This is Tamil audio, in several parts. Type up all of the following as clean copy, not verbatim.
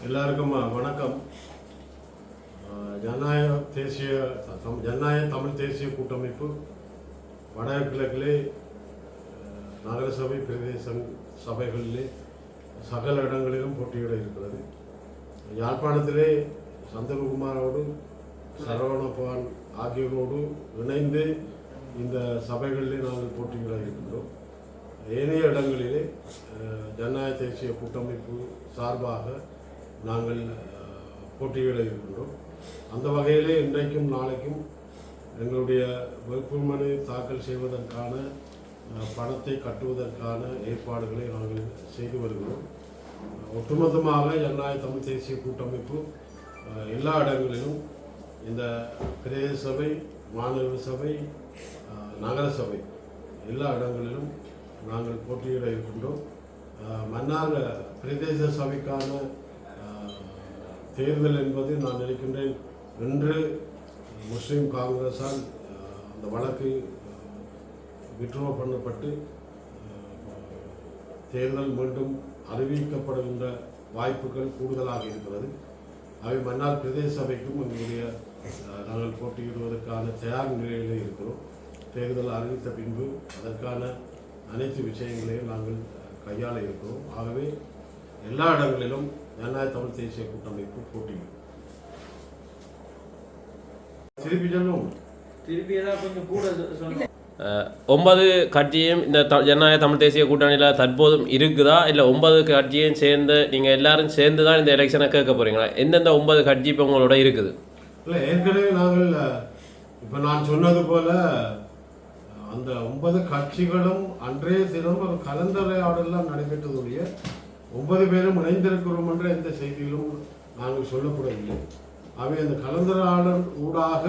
எல்லாருக்கும் வணக்கம். ஜனநாயக தமிழ் தேசிய கூட்டமைப்பு வடகிழக்கிலே நகரசபை பிரதேச சபைகளிலே சகல இடங்களிலும் போட்டியிட இருக்கிறது. யாழ்ப்பாணத்திலே சந்திரகுமாரோடு சரவணபவான் ஆகியோரோடு இணைந்து இந்த சபைகளிலே நாங்கள் போட்டியிட இருக்கின்றோம். ஏனைய இடங்களிலே ஜனநாயக தேசிய கூட்டமைப்பு சார்பாக நாங்கள் போட்டியிட இருக்கின்றோம். அந்த வகையிலே இன்றைக்கும் நாளைக்கும் எங்களுடைய வேட்புமனு தாக்கல் செய்வதற்கான பணத்தை கட்டுவதற்கான ஏற்பாடுகளை நாங்கள் செய்து வருகிறோம். ஒட்டுமொத்தமாக ஜனநாயக தமிழ் தேசிய கூட்டமைப்பு எல்லா இடங்களிலும் இந்த பிரதேச சபை, மாநகர சபை, நகர சபை எல்லா இடங்களிலும் நாங்கள் போட்டியிட இருக்கின்றோம். மன்னார் பிரதேச சபைக்கான தேர்தல் என்பது நான் நினைக்கின்றேன் இன்று முஸ்லீம் காங்கிரஸால் அந்த வழக்கு விட்ரோ பண்ணப்பட்டு தேர்தல் மீண்டும் அறிவிக்கப்படுகின்ற வாய்ப்புகள் கூடுதலாக இருக்கிறது. அவை மன்னார் பிரதேச சபைக்கும் எங்களுடைய நாங்கள் போட்டியிடுவதற்கான தயார் நிலையிலே இருக்கிறோம். தேர்தல் அறிவித்த பின்பு அதற்கான அனைத்து விஷயங்களையும் நாங்கள் கையாள இருக்கிறோம். ஆகவே எல்லா இடங்களிலும் ஜனநாயக தமிழ் தேசிய கூட்டமைப்பு போட்டியிடும். திருப்பி கொஞ்சம் கூட 9 கட்சியும் இந்த ஜனநாயக தமிழ் தேசிய கூட்டணியில் தற்போதும் இருக்குதா, இல்லை 9 கட்சியும் சேர்ந்து நீங்கள் எல்லாரும் சேர்ந்து தான் இந்த எலெக்ஷனை கேட்க போகிறீங்களா? எந்தெந்த 9 கட்சி இப்போ உங்களோட இருக்குது? இல்லை, ஏற்கனவே நாங்கள் இப்போ நான் சொன்னது போல அந்த 9 கட்சிகளும் அன்றைய தினம் ஒரு கலந்துரையாடலாம் நடைபெற்றதுடைய 9 பேரும் இணைந்திருக்கிறோம் என்ற எந்த செய்தியிலும் நாங்கள் சொல்லப்படவில்லை. அவை அந்த கலந்துரையாடல் ஊடாக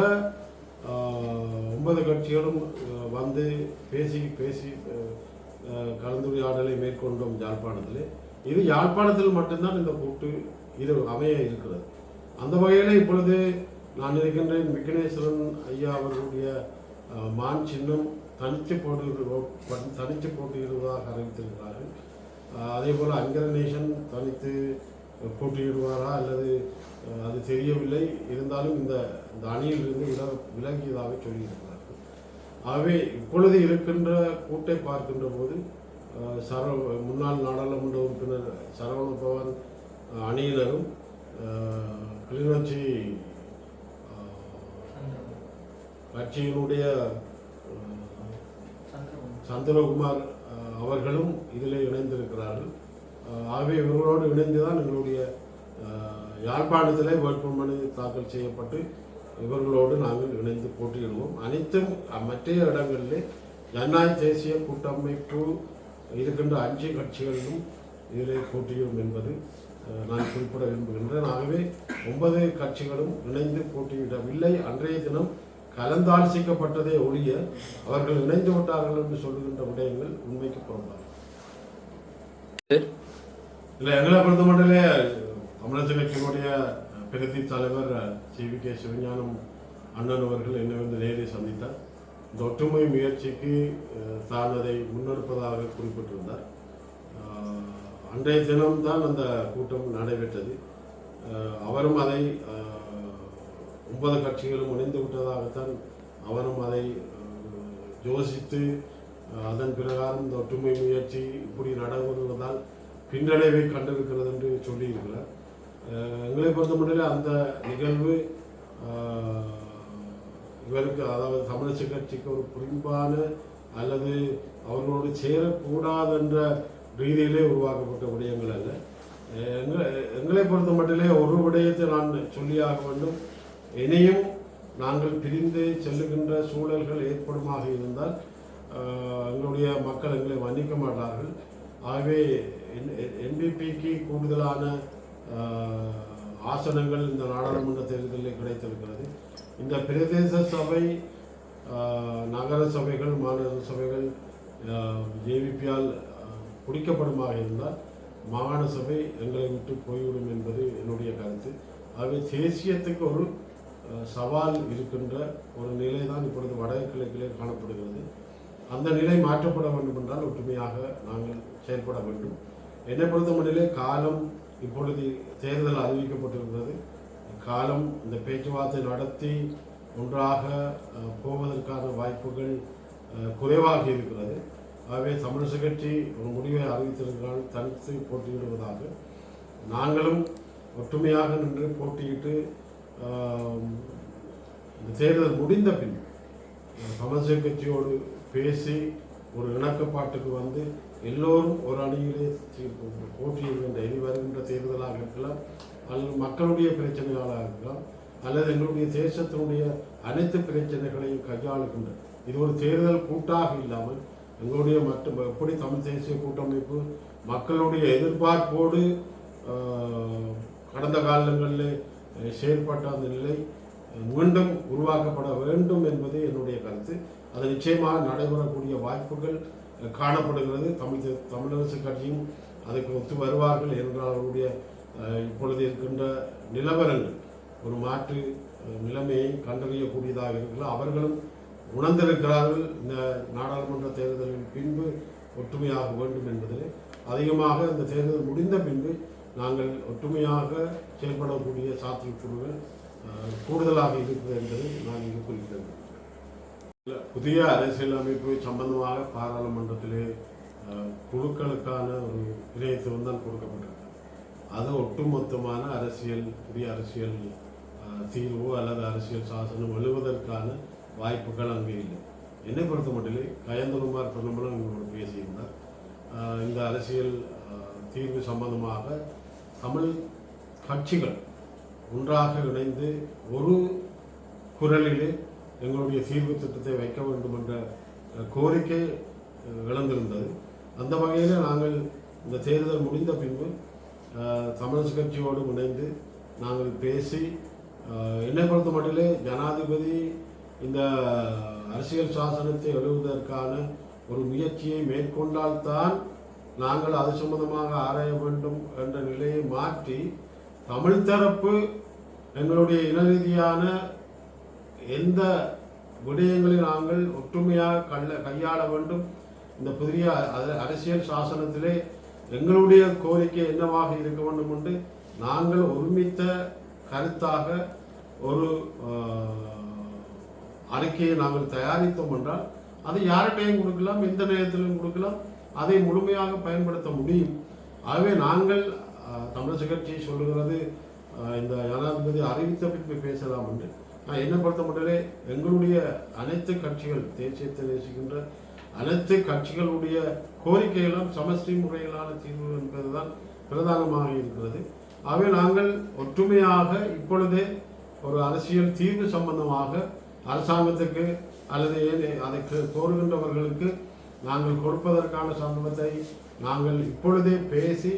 9 கட்சிகளும் வந்து பேசி கலந்துரையாடலை மேற்கொண்டோம் யாழ்ப்பாணத்தில். இது யாழ்ப்பாணத்தில் மட்டும்தான் இந்த கூட்டு இது அமைய இருக்கிறது. அந்த வகையில் இப்பொழுது நான் இருக்கின்றேன் விக்னேஸ்வரன் ஐயா அவர்களுடைய மான் சின்னம் தனித்து போட்டியிடுவதாக அறிவித்திருக்கிறார்கள். அதே போல் அங்கரநேசன் தனித்து போட்டியிடுவாரா அல்லது அது தெரியவில்லை. இருந்தாலும் இந்த அணியிலிருந்து விலகியதாக சொல்லியிருக்கிறார்கள். ஆகவே இப்பொழுது இருக்கின்ற கூட்டை பார்க்கின்ற போது முன்னாள் நாடாளுமன்ற உறுப்பினர் சரவணபவான் அணியினரும் கிளிநொச்சி கட்சியினுடைய சந்திரகுமார் அவர்களும் இதில் இணைந்திருக்கிறார்கள். ஆகவே இவர்களோடு இணைந்துதான் எங்களுடைய யாழ்ப்பாணத்திலே வேட்புமனு தாக்கல் செய்யப்பட்டு இவர்களோடு நாங்கள் இணைந்து போட்டியிடுவோம். அனைத்தும் மற்ற இடங்களிலே ஜனநாயக தேசிய கூட்டமைப்பு இருக்கின்ற 5 கட்சிகளிலும் இதிலே போட்டியிடும் என்பது நான் குறிப்பிட விரும்புகின்றேன். ஆகவே 9 கட்சிகளும் இணைந்து போட்டியிடவில்லை. அன்றைய தினம் கலந்தாலோசிக்கப்பட்டதே ஒழிய அவர்கள் இணைந்து விட்டார்கள் என்று சொல்லுகின்ற விடயங்கள் உண்மைக்கு புறம்பாக இல்லை. எங்களை பொறுத்த மட்டிலே தமிழரசு கட்சியினுடைய பிரதி தலைவர் CVK சிவஞானம் அண்ணன் அவர்கள் என்னை வந்து நேரில் சந்தித்தார். இந்த ஒற்றுமை முயற்சிக்கு தான் அதை முன்னெடுப்பதாக குறிப்பிட்டிருந்தார். அன்றைய தினம்தான் அந்த கூட்டம் நடைபெற்றது. அவரும் அதை 9 கட்சிகளும் இணைந்து விட்டதாகத்தான் அவரும் அதை யோசித்து அதன் பிரகாரம் இந்த ஒற்றுமை முயற்சி இப்படி நடைபெறுவதால் பின்னடைவை கண்டிருக்கிறது என்று சொல்லியிருக்கிறார். எங்களை பொறுத்த மட்டும் அந்த நிகழ்வு இவருக்கு, அதாவது தமிழரசு கட்சிக்கு ஒரு புரிம்பான அல்லது அவர்களோடு சேரக்கூடாது என்ற ரீதியிலே உருவாக்கப்பட்ட விடயங்கள் அல்ல. எங்களை பொறுத்த மட்டிலே ஒரு விடயத்தை நான் சொல்லியாக வேண்டும். இனியும் நாங்கள் பிரிந்து செல்லுகின்ற சூழல்கள் ஏற்படுமாக இருந்தால் எங்களுடைய மக்கள் எங்களை மன்னிக்க மாட்டார்கள். ஆகவே NPPக்கு கூடுதலான ஆசனங்கள் இந்த நாடாளுமன்ற தேர்தலில் கிடைத்திருக்கிறது. இந்த பிரதேச சபை, நகர சபைகள், மாநகர சபைகள் JVPயால் பிடிக்கப்படுமாக இருந்தால் மாகாண சபை எங்களை விட்டு போய்விடும் என்பது என்னுடைய கருத்து. ஆகவே தேசியத்துக்கு ஒரு சவால் இருக்கின்ற ஒரு நிலை தான் இப்பொழுது வடகிழக்கிலே காணப்படுகிறது. அந்த நிலை மாற்றப்பட வேண்டும் என்றால் ஒற்றுமையாக நாங்கள் செயல்பட வேண்டும். என்னை பொறுத்த மட்டிலே காலம் இப்பொழுது தேர்தல் அறிவிக்கப்பட்டிருக்கிறது. காலம் இந்த பேச்சுவார்த்தை நடத்தி ஒன்றாக போவதற்கான வாய்ப்புகள் குறைவாக இருக்கிறது. ஆகவே தமிழரசு கட்சி ஒரு முடிவை அறிவித்திருக்கிறால் தனித்து போட்டியிடுவதாக. நாங்களும் ஒற்றுமையாக நின்று போட்டியிட்டு இந்த தேர்தல் முடிந்த பின் தமிழரசு கட்சியோடு பேசி ஒரு இணக்கப்பாட்டுக்கு வந்து எல்லோரும் ஒரு அணியிலே போட்டியிடுகின்ற இனி வருகின்ற தேர்தலாக இருக்கலாம், அல்லது மக்களுடைய பிரச்சனைகளாக இருக்கலாம், அல்லது எங்களுடைய தேசத்தினுடைய அனைத்து பிரச்சனைகளையும் கையாளுகின்ற இது ஒரு தேர்தல் கூட்டாக இல்லாமல் எங்களுடைய எப்படி தமிழ் தேசிய கூட்டமைப்பு மக்களுடைய எதிர்பார்ப்போடு கடந்த காலங்களில் செயல்பட்ட அந்த நிலை மீண்டும் உருவாக்கப்பட வேண்டும் என்பது என்னுடைய கருத்து. அது நிச்சயமாக நடைபெறக்கூடிய வாய்ப்புகள் காணப்படுகிறது. தமிழரசு கட்சியும் அதுக்கு ஒத்து வருவார்கள் என்றால் அவருடைய இப்பொழுது இருக்கின்ற நிலவரங்கள் ஒரு மாற்று நிலைமையை கண்டறியக்கூடியதாக இருக்கலாம். அவர்களும் உணர்ந்திருக்கிறார்கள் இந்த நாடாளுமன்ற தேர்தலின் பின்பு ஒற்றுமையாக வேண்டும் என்பதில். அதிகமாக இந்த தேர்தல் முடிந்த பின்பு நாங்கள் ஒற்றுமையாக செயல்படக்கூடிய சாத்தியக்கூறுகள் கூடுதலாக இருக்கிறது என்பதை நான் இங்கு குறிக்கிறேன். புதிய அரசியல் அமைப்பு சம்பந்தமாக பாராளுமன்றத்திலே குழுக்களுக்கான ஒரு இணையத்துவம் தான் கொடுக்கப்பட்டிருக்கிறது. அது ஒட்டுமொத்தமான புதிய அரசியல் தீர்வு அல்லது அரசியல் சாசனம் எழுவதற்கான வாய்ப்புகள் அங்கே இல்லை. என்னை பொறுத்த மட்டிலே கயந்தகுமார் பொன்னம்பலம் எங்களோடு பேசியிருந்தார். இந்த அரசியல் தீர்வு சம்பந்தமாக தமிழ் கட்சிகள் ஒன்றாக இணைந்து ஒரு குரலிலே எங்களுடைய தீர்வு திட்டத்தை வைக்க வேண்டும் என்ற கோரிக்கை இழந்திருந்தது. அந்த வகையில் நாங்கள் இந்த தேர்தல் முடிந்த பின்பு தமிழரசு கட்சியோடு இணைந்து நாங்கள் பேசி என்னை பொறுத்த மட்டிலே ஜனாதிபதி இந்த அரசியல் சாசனத்தை எழுதுவதற்கான ஒரு முயற்சியை மேற்கொண்டால்தான் நாங்கள் அது சம்பந்தமாக ஆராய வேண்டும் என்ற நிலையை மாற்றி தமிழ் தரப்பு எங்களுடைய இன ரீதியான எந்த விடயங்களை நாங்கள் ஒற்றுமையாக கையாள வேண்டும். இந்த புதிய அரசியல் சாசனத்திலே எங்களுடைய கோரிக்கை என்னவாக இருக்க வேண்டும் என்று நாங்கள் ஒருமித்த கருத்தாக ஒரு அறிக்கையை நாங்கள் தயாரித்தோம் என்றால் அதை யார்கிட்டையும் கொடுக்கலாம், எந்த நேரத்திலும் கொடுக்கலாம், அதை முழுமையாக பயன்படுத்த முடியும். ஆகவே நாங்கள் தமிழரசு கட்சி சொல்லுகிறது இந்த ஜனாதிபதி அறிவித்த பின்பு பேசலாம் என்று. நான் என்ன பொறுத்த மட்டுமே எங்களுடைய அனைத்து கட்சிகள் தேசியத்தை நேசிக்கின்ற அனைத்து கட்சிகளுடைய கோரிக்கைகளும் சமஷ்டி முறையிலான தீர்வு என்பதுதான் பிரதானமாக இருக்கிறது. ஆகவே நாங்கள் ஒற்றுமையாக இப்பொழுதே ஒரு அரசியல் தீர்வு சம்பந்தமாக அரசாங்கத்துக்கு அல்லது அதை கோருகின்றவர்களுக்கு நாங்கள் கொடுப்பதற்கான சம்பவத்தை நாங்கள் இப்பொழுதே பேசி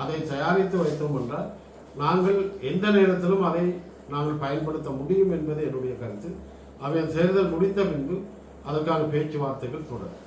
அதை தயாரித்து வைத்தோம் என்றால் நாங்கள் எந்த நேரத்திலும் அதை நாங்கள் பயன்படுத்த முடியும் என்பது என்னுடைய கருத்து. அவை தேர்தல் முடித்த பின்பு அதற்கான பேச்சுவார்த்தைகள் தொடரும்.